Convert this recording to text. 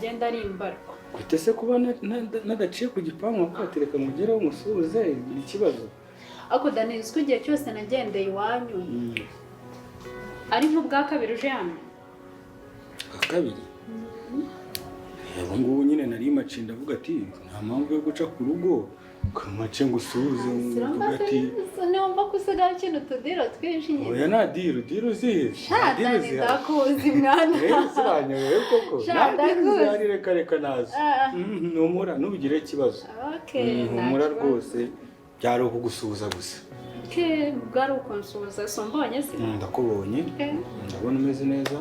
genda ari imbarwa. Gute se kuba nadaciye ku gipangu kwatereka mugereho umusuhuze ikibazo? Ako Daniels ko igihe cyose nagendeye iwanyu. Ari nk'ubwa kabiri uje hano. Kabiri. Yabo ngubu nyine nari maci ndavuga ati nta mpamvu yo guca ku rugo kamace ngo usuhuze mvuga ati niwumva ko usigaye ikintu tudiro twinshi nyine. Oya nta diro zihe. Diro zihe. Ndakuzi mwana. Sibanyoye koko. Ndakuzi reka nazo. Numura nubigire ikibazo. Okay. Numura rwose byari ukugusuhuza gusa. Bwari ukunsuhuza so mbonye se. Ndakubonye. Ndabona umeze neza.